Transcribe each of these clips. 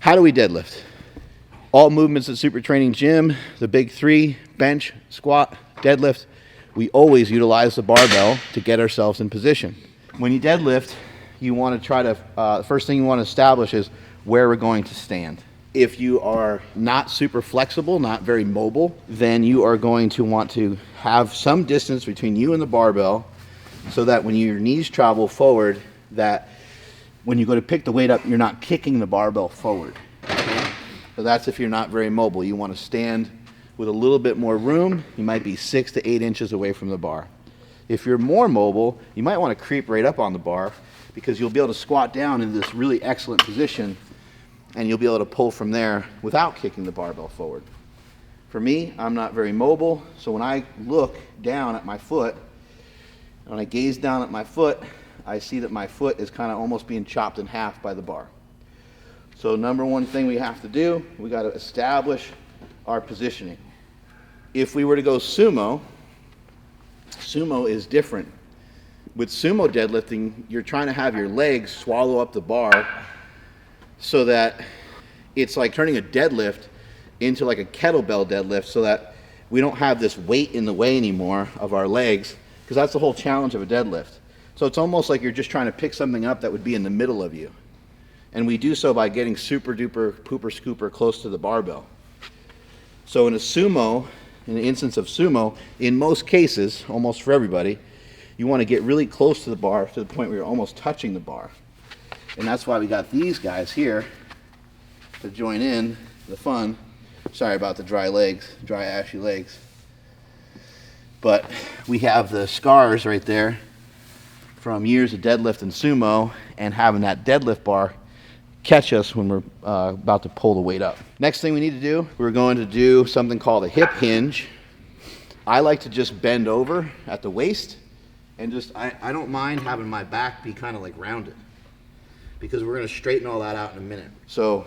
How do we deadlift? All movements at SuperTraining Gym, the big three, bench, squat, deadlift, we always utilize the barbell to get ourselves in position. When you deadlift, you want to try to, the first thing you want to establish is where we're going to stand. If you are not super flexible, not very mobile, then you are going to want to have some distance between you and the barbell so that when your knees travel forward, that when you go to pick the weight up, you're not kicking the barbell forward. Okay? So that's if you're not very mobile. You want to stand with a little bit more room. You might be 6 to 8 inches away from the bar. If you're more mobile, you might want to creep right up on the bar because you'll be able to squat down in this really excellent position and you'll be able to pull from there without kicking the barbell forward. For me, I'm not very mobile, so when I look down at my foot, when I gaze down at my foot, I see that my foot is kind of almost being chopped in half by the bar. So number one thing we have to do, we got to establish our positioning. If we were to go sumo, sumo is different. With sumo deadlifting, you're trying to have your legs swallow up the bar so that it's like turning a deadlift into like a kettlebell deadlift so that we don't have this weight in the way anymore of our legs, because that's the whole challenge of a deadlift. So it's almost like you're just trying to pick something up that would be in the middle of you. And we do so by getting super duper pooper scooper close to the barbell. So in a sumo, in the instance of sumo, in most cases, almost for everybody, you want to get really close to the bar to the point where you're almost touching the bar. And that's why we got these guys here to join in the fun. Sorry about the dry legs, dry ashy legs. But we have the scars right there from years of deadlift and sumo and having that deadlift bar catch us when we're about to pull the weight up. Next thing we need to do, we're going to do something called a hip hinge. I like to just bend over at the waist and just, I don't mind having my back be kind of like rounded because we're going to straighten all that out in a minute. So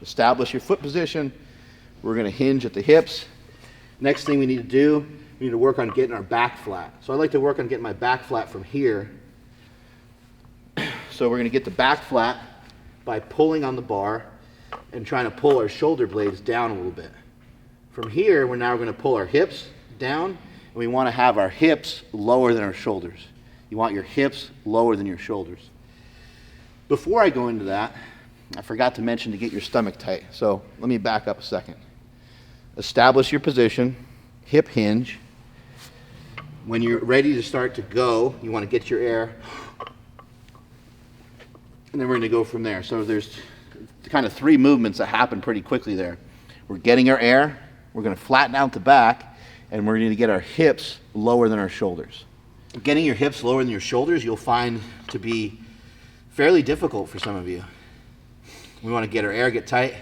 establish your foot position. We're going to hinge at the hips. Next thing we need to do, we need to work on getting our back flat. So I like to work on getting my back flat from here. So we're going to get the back flat by pulling on the bar and trying to pull our shoulder blades down a little bit. From here, we're now going to pull our hips down, and we want to have our hips lower than our shoulders. You want your hips lower than your shoulders. Before I go into that, I forgot to mention to get your stomach tight. So let me back up a second. Establish your position, hip hinge. When you're ready to start to go, you want to get your air, and then we're going to go from there. So there's kind of 3 movements that happen pretty quickly there. We're getting our air, we're going to flatten out the back, and we're going to get our hips lower than our shoulders. Getting your hips lower than your shoulders you'll find to be fairly difficult for some of you. We want to get our air, get tight.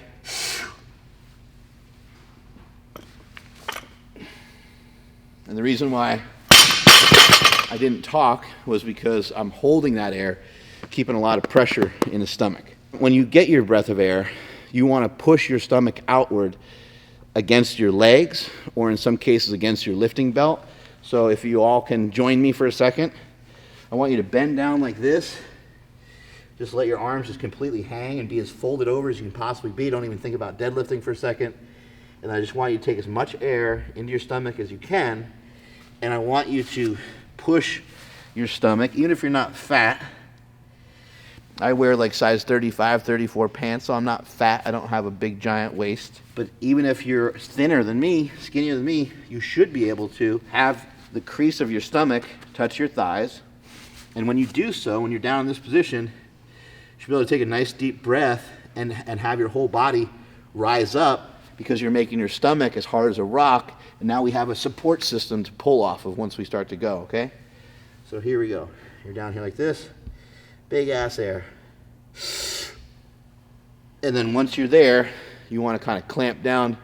And the reason why I didn't talk was because I'm holding that air, keeping a lot of pressure in the stomach. When you get your breath of air, you want to push your stomach outward against your legs, or in some cases against your lifting belt. So if you all can join me for a second, I want you to bend down like this. Just let your arms just completely hang and be as folded over as you can possibly be. Don't even think about deadlifting for a second. And I just want you to take as much air into your stomach as you can. And I want you to push your stomach, even if you're not fat. I wear like size 35, 34 pants, so I'm not fat. I don't have a big giant waist. But even if you're thinner than me, skinnier than me, you should be able to have the crease of your stomach touch your thighs. And when you do so, when you're down in this position, you should be able to take a nice deep breath and have your whole body rise up, because you're making your stomach as hard as a rock, and now we have a support system to pull off of once we start to go, okay? So here we go. You're down here like this, big ass air. And then once you're there, you want to kind of clamp down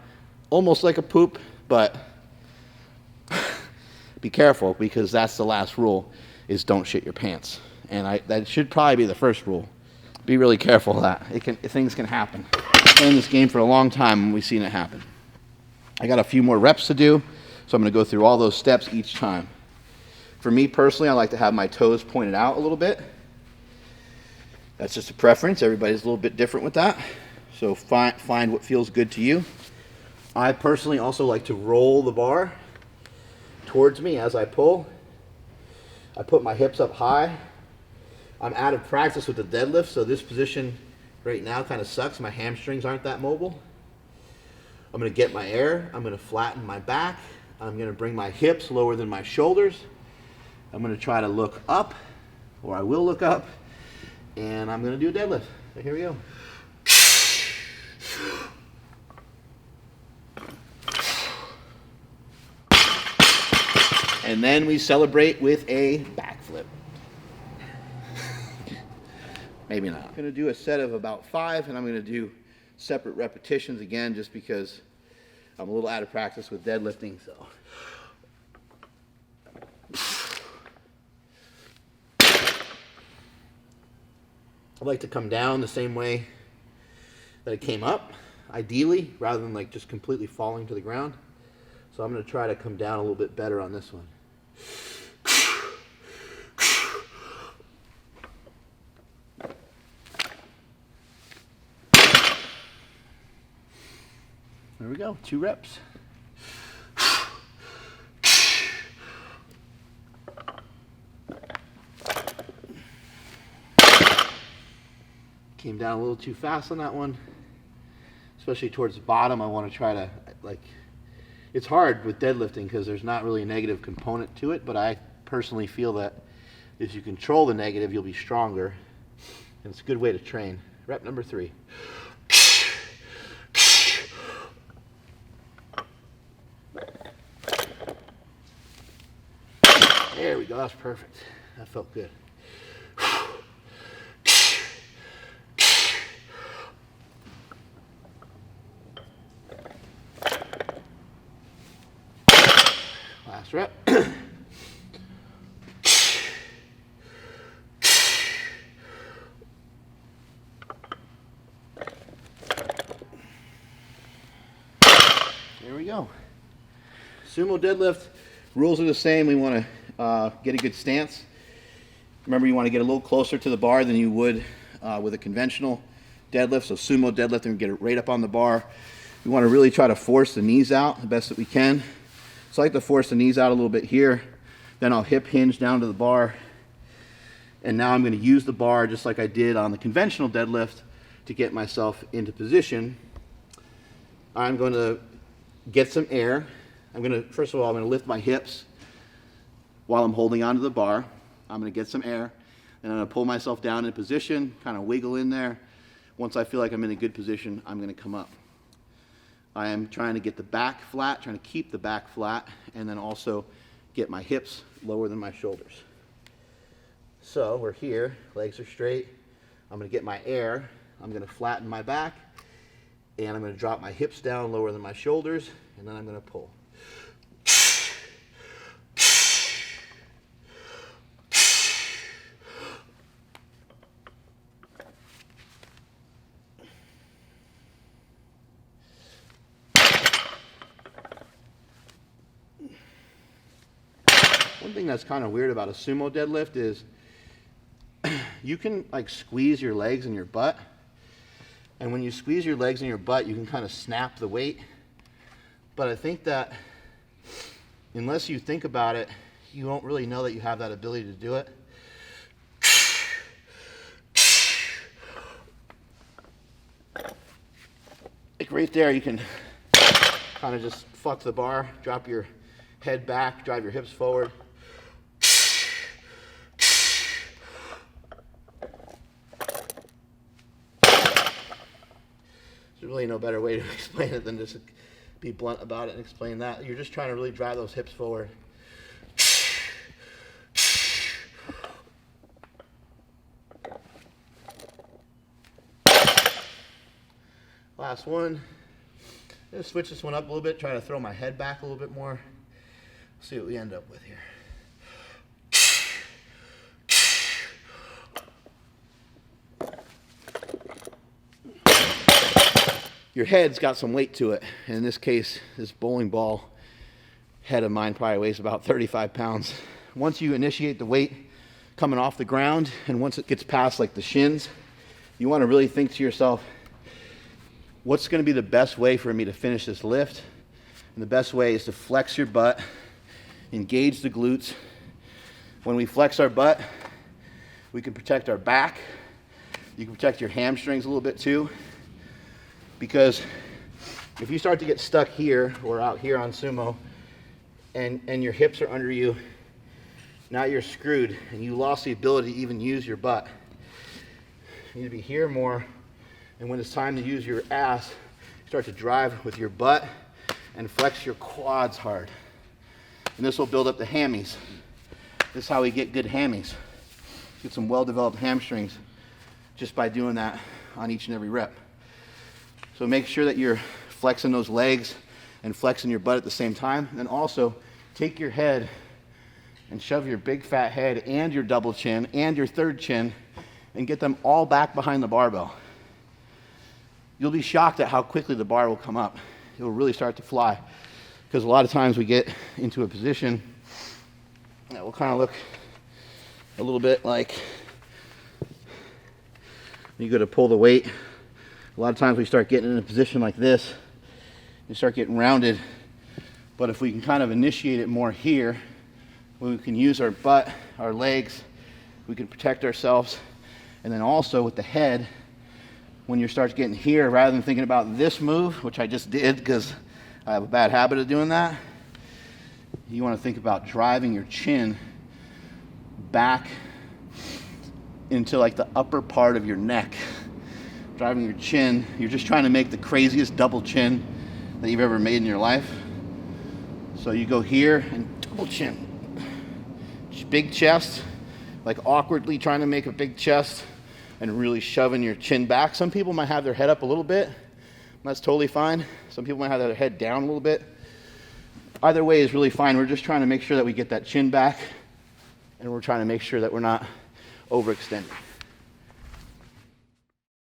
almost like a poop, but be careful, because that's the last rule, is don't shit your pants. And that should probably be the first rule. Be really careful of that. Things can happen. I've been in this game for a long time and we've seen it happen. I got a few more reps to do, so I'm going to go through all those steps each time. For me personally, I like to have my toes pointed out a little bit. That's just a preference. Everybody's a little bit different with that. So find what feels good to you. I personally also like to roll the bar towards me as I pull. I put my hips up high. I'm out of practice with the deadlift, so this position right now kind of sucks. My hamstrings aren't that mobile. I'm going to get my air. I'm going to flatten my back. I'm going to bring my hips lower than my shoulders. I'm going to try to look up, or I will look up, and I'm going to do a deadlift. So here we go. And then we celebrate with a backflip. Maybe not. I'm going to do a set of about 5, and I'm going to do separate repetitions again just because I'm a little out of practice with deadlifting. So I like to come down the same way that it came up, ideally, rather than like just completely falling to the ground. So I'm going to try to come down a little bit better on this one. There we go, 2 reps. Came down a little too fast on that one, especially towards the bottom. I want to try to, like, it's hard with deadlifting because there's not really a negative component to it, but I personally feel that if you control the negative, you'll be stronger, and it's a good way to train. Rep number 3. There we go, that's perfect. That felt good. Last rep. There we go. Sumo deadlift, rules are the same. We want to get a good stance. Remember, you want to get a little closer to the bar than you would with a conventional deadlift. So sumo deadlift, and get it right up on the bar. We want to really try to force the knees out the best that we can. So I like to force the knees out a little bit here. Then I'll hip hinge down to the bar. And now I'm going to use the bar just like I did on the conventional deadlift to get myself into position. I'm going to get some air. First of all, I'm going to lift my hips while I'm holding onto the bar. I'm going to get some air, and I'm going to pull myself down in position, kind of wiggle in there. Once I feel like I'm in a good position, I'm going to come up. I am trying to get the back flat, trying to keep the back flat, and then also get my hips lower than my shoulders. So we're here, legs are straight. I'm going to get my air. I'm going to flatten my back, and I'm going to drop my hips down lower than my shoulders, and then I'm going to pull. One thing that's kind of weird about a sumo deadlift is you can like squeeze your legs and your butt, and when you squeeze your legs and your butt, you can kind of snap the weight. But I think that unless you think about it, you won't really know that you have that ability to do it. Like right there, you can kind of just fuck the bar, drop your head back, drive your hips forward. There's really no better way to explain it than just be blunt about it and explain that. You're just trying to really drive those hips forward. Last one. I'm going to switch this one up a little bit, try to throw my head back a little bit more. See what we end up with here. Your head's got some weight to it. In this case, this bowling ball head of mine probably weighs about 35 pounds. Once you initiate the weight coming off the ground, and once it gets past like the shins, you want to really think to yourself, what's going to be the best way for me to finish this lift? And the best way is to flex your butt, engage the glutes. When we flex our butt, we can protect our back. You can protect your hamstrings a little bit too. Because if you start to get stuck here or out here on Sumo and your hips are under you, now you're screwed and you lost the ability to even use your butt. You need to be here more, and when it's time to use your ass, start to drive with your butt and flex your quads hard. And this will build up the hammies. This is how we get good hammies. Get some well-developed hamstrings just by doing that on each and every rep. So make sure that you're flexing those legs and flexing your butt at the same time. And then also take your head and shove your big fat head and your double chin and your third chin and get them all back behind the barbell. You'll be shocked at how quickly the bar will come up. It will really start to fly. Because a lot of times we get into a position that will kind of look a little bit like you go to pull the weight. A lot of times we start getting in a position like this. You start getting rounded. But if we can kind of initiate it more here, when we can use our butt, our legs, we can protect ourselves. And then also with the head, when you start getting here, rather than thinking about this move, which I just did because I have a bad habit of doing that, you want to think about driving your chin back into like the upper part of your neck. Driving your chin, you're just trying to make the craziest double chin that you've ever made in your life. So you go here and double chin. Big chest, like awkwardly trying to make a big chest and really shoving your chin back. Some people might have their head up a little bit. That's totally fine. Some people might have their head down a little bit. Either way is really fine. We're just trying to make sure that we get that chin back, and we're trying to make sure that we're not overextended.